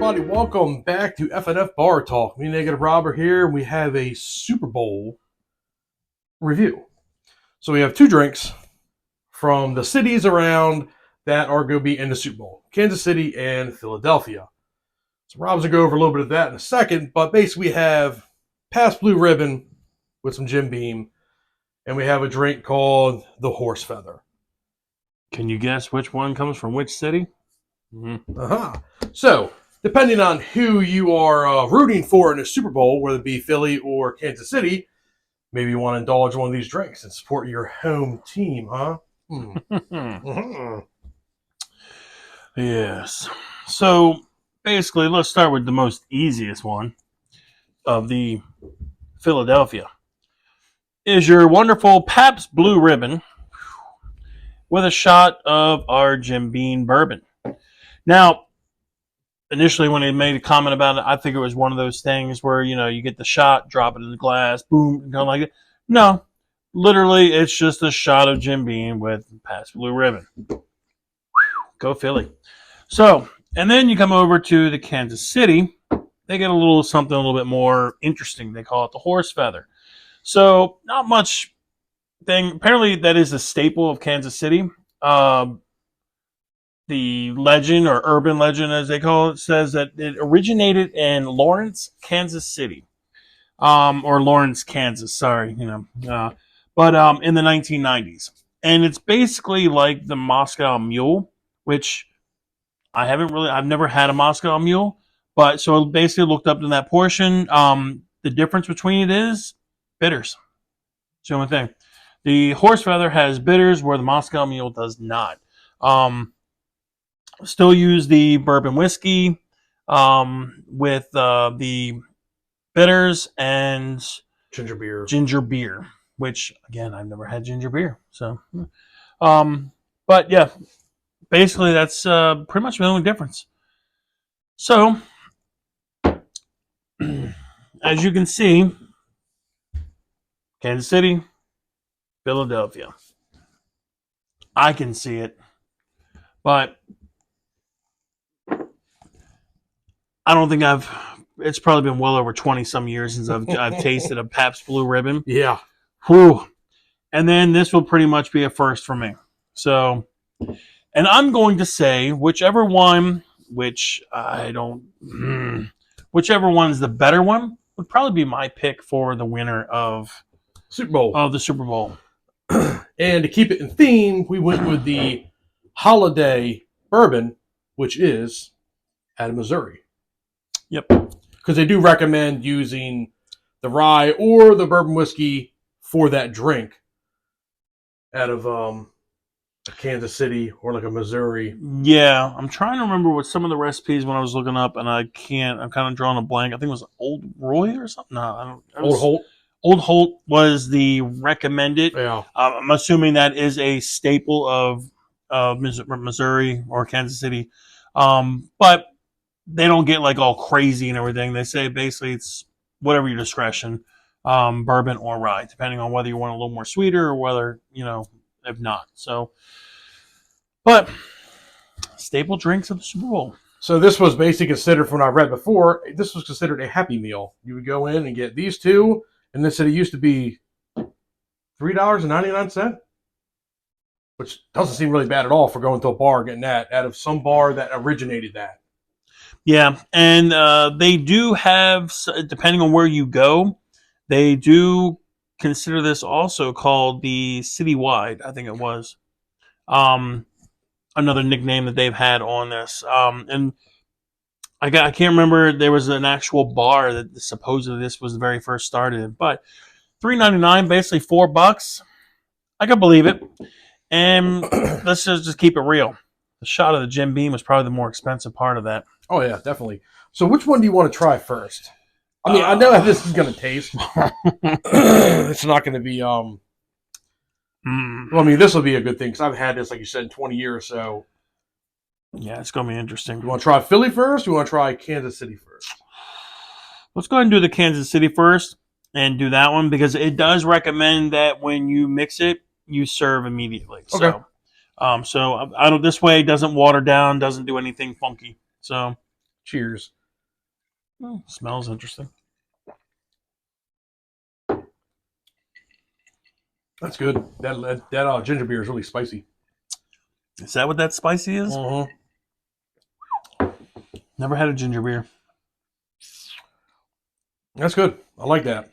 everybody? Welcome back to FNF Bar Talk. Me, Negative Robert here. We have a Super Bowl review. So we have two drinks from the cities around that are going to be in the Super Bowl: Kansas City and Philadelphia. So Rob's going to go over a little bit of that in a second, but basically we have Pabst Blue Ribbon with some Jim Beam, and we have a drink called the Horsefeather. Can you guess which one comes from which city? So, depending on who you are rooting for in the Super Bowl, whether it be Philly or Kansas City, maybe you want to indulge one of these drinks and support your home team, huh? Yes. So, basically, let's start with the most easiest one of the Philadelphia. Is your wonderful Pabst Blue Ribbon with a shot of our Jim Beam bourbon. Now, initially when they made a comment about it, I think it was one of those things where, you get the shot, drop it in the glass, boom, kind of like it. No, literally, it's just a shot of Jim Beam with Pabst Blue Ribbon. Go Philly. So, and then you come over to the Kansas City. They get a little something a little bit more interesting. They call it the Horsefeather. So, not much thing. Apparently, that is a staple of Kansas City. The legend, or urban legend as they call it, says that it originated in Lawrence, Kansas City. Or Lawrence, Kansas, sorry, but in the 1990s. And it's basically like the Moscow Mule, which I've never had a Moscow Mule, but so I basically looked up in that portion. The difference between it is bitters. It's the only thing. The Horsefeather has bitters where the Moscow Mule does not. Still use the bourbon whiskey with the bitters and ginger beer, which again I've never had ginger beer. So, but yeah, basically that's pretty much the only difference. So, as you can see, Kansas City, Philadelphia. I can see it, but I don't think it's probably been well over 20 some years since I've tasted a Pabst Blue Ribbon. Yeah. Whew. And then this will pretty much be a first for me. So, and I'm going to say whichever one, whichever one's the better one would probably be my pick for the winner of Super Bowl. The Super Bowl. And to keep it in theme, we went with the holiday bourbon, which is out of Missouri. Yep. Because they do recommend using the rye or the bourbon whiskey for that drink out of Kansas City or like a Missouri. Yeah, I'm trying to remember what some of the recipes when I was looking up, and I'm kind of drawing a blank. I think it was Old Roy or something. No, I don't. Old Holt. Old Holt was the recommended. Yeah. I'm assuming that is a staple of Missouri or Kansas City, but they don't get like all crazy and everything. They say basically it's whatever your discretion, bourbon or rye, depending on whether you want a little more sweeter or whether, if not. So, but staple drinks of the Super Bowl. So this was basically considered, from what I read before, this was considered a Happy Meal. You would go in and get these two, and this city used to be $3.99, which doesn't seem really bad at all for going to a bar getting that out of some bar that originated that. Yeah, and they do have, depending on where you go, they do consider this also called the Citywide, I think it was. Another nickname that they've had on this. And I can't remember, there was an actual bar that supposedly this was the very first started in, but $3.99, basically $4. I can believe it. And let's just keep it real. The shot of the Jim Beam was probably the more expensive part of that. Oh, yeah, definitely. So which one do you want to try first? I mean, I know how this is going to taste. It's not going to be... Well, I mean, this will be a good thing because I've had this, like you said, in 20 years. So, yeah, it's going to be interesting. You want to try Philly first? Or you want to try Kansas City first? Let's go ahead and do the Kansas City first and do that one because it does recommend that when you mix it, you serve immediately. Okay. So, I don't. This way, it doesn't water down, doesn't do anything funky. So, cheers. Smells interesting. That's good. That ginger beer is really spicy. Is that what that spicy is? Never had a ginger beer. That's good. I like that.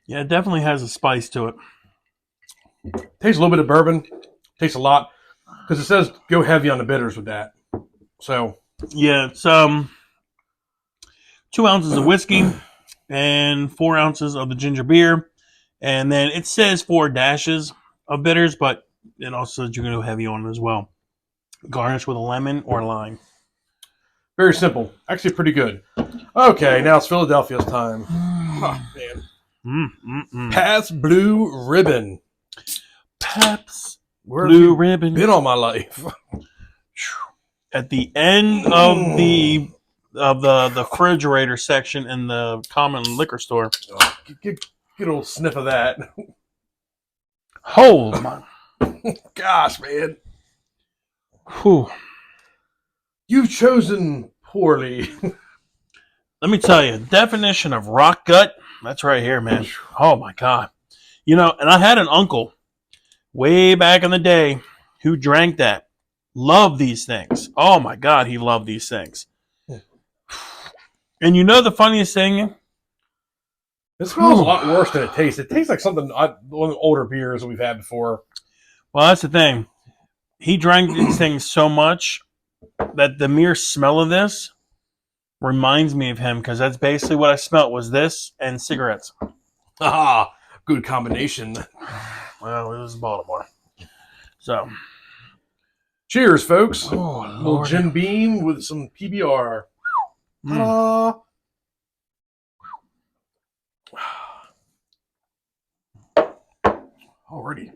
Yeah, it definitely has a spice to it. Tastes a little bit of bourbon. Tastes a lot. Because it says go heavy on the bitters with that. So. Yeah, it's 2 ounces of whiskey and 4 ounces of the ginger beer. And then it says 4 dashes of bitters, but it also says you can go heavy on it as well. Garnish with a lemon or lime. Very simple. Actually pretty good. Okay, now it's Philadelphia's time. Oh, man. Pabst Blue Ribbon. Pabst Where Blue Ribbon. Been all my life. At the end of the refrigerator section in the common liquor store. Get a little sniff of that. Oh my gosh, man. Whew. You've chosen poorly. Let me tell you, definition of rock gut, that's right here, man. Oh my God. You know, and I had an uncle way back in the day who drank that. Loved these things. Oh my God, he loved these things. And you know the funniest thing? It smells a lot worse than it tastes. It tastes like something, one of the older beers that we've had before. Well, that's the thing. He drank these things so much that the mere smell of this reminds me of him, because that's basically what I smelt was this and cigarettes. Ah, good combination. Well, it was Baltimore. So, cheers, folks. Oh, a little Jim Beam with some PBR. Already.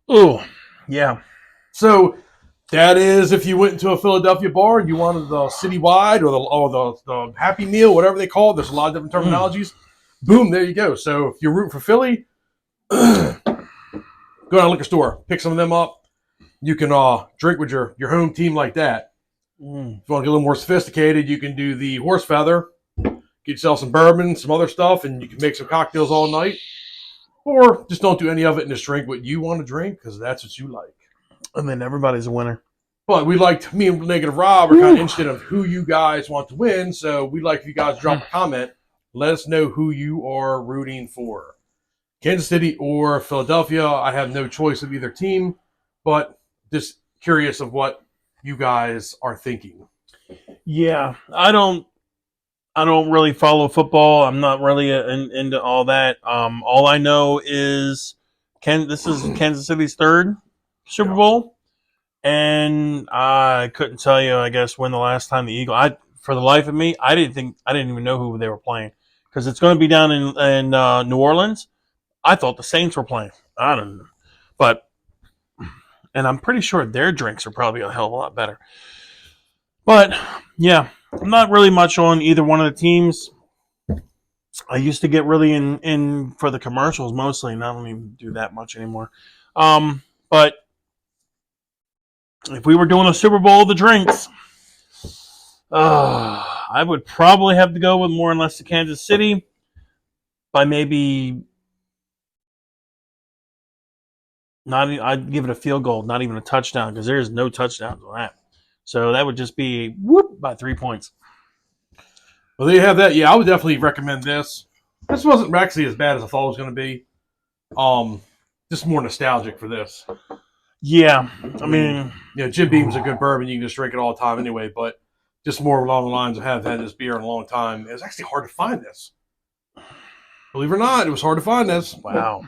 Oh, yeah. So that is if you went into a Philadelphia bar and you wanted the Citywide or the Happymeal, whatever they call it. There's a lot of different terminologies. Boom, there you go. So if you're rooting for Philly, go to a liquor store, pick some of them up. You can drink with your home team like that. If you want to get a little more sophisticated, you can do the horsefeather. Get yourself some bourbon, some other stuff, and you can make some cocktails all night. Or just don't do any of it and just drink what you want to drink, because that's what you like. And then everybody's a winner. But me and Negative Rob are kind of interested in who you guys want to win. So we'd like if you guys drop a comment. Let us know who you are rooting for. Kansas City or Philadelphia. I have no choice of either team, but just curious of what you guys are thinking. Yeah, I don't really follow football. I'm not really into all that. All I know is this is Kansas City's third Super Bowl, and I couldn't tell you, I guess, when the last time the Eagles. For the life of me, I didn't even know who they were playing, because it's going to be down in New Orleans. I thought the Saints were playing. I don't know, and I'm pretty sure their drinks are probably a hell of a lot better. But yeah, I'm not really much on either one of the teams. I used to get really in for the commercials mostly, and I don't even do that much anymore. But if we were doing a Super Bowl of the drinks, I would probably have to go with more or less to Kansas City by maybe I'd give it a field goal, not even a touchdown, because there's no touchdowns on that. So that would just be by 3 points. Well, there you have that. Yeah, I would definitely recommend this. This wasn't actually as bad as I thought it was going to be. Just more nostalgic for this. Yeah, I mean, Jim Beam's a good bourbon. You can just drink it all the time anyway. But just more along the lines of have had this beer in a long time. It was actually hard to find this. Believe it or not, it was hard to find this. Wow.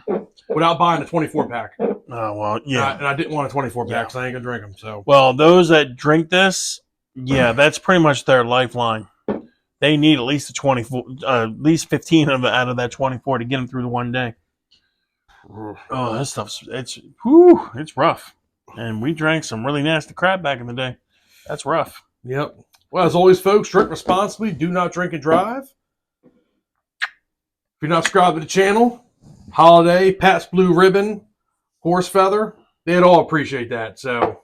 Without buying a 24-pack. Oh, well, yeah. And I didn't want a 24-pack, because I ain't going to drink them. So. Well, those that drink this, yeah, that's pretty much their lifeline. They need at least 15 out of that 24 to get them through the one day. Oh, this stuff's it's rough. And we drank some really nasty crap back in the day. That's rough. Yep. Well, as always, folks, drink responsibly. Do not drink and drive. If you're not subscribed to the channel, Holiday, Pat's Blue Ribbon, Horsefeather, they'd all appreciate that. So,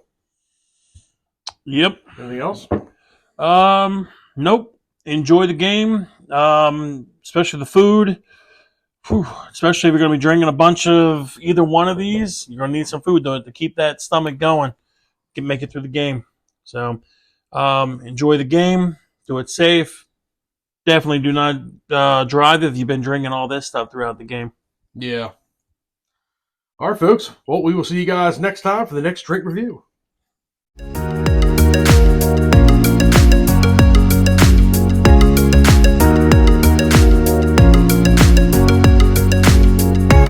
Yep. anything else? Nope. Enjoy the game. Especially the food. Whew. Especially if you're going to be drinking a bunch of either one of these, you're going to need some food to keep that stomach going. Can make it through the game. So, enjoy the game. Do it safe. Definitely do not drive if you've been drinking all this stuff throughout the game. Yeah. All right, folks. Well, we will see you guys next time for the next drink review.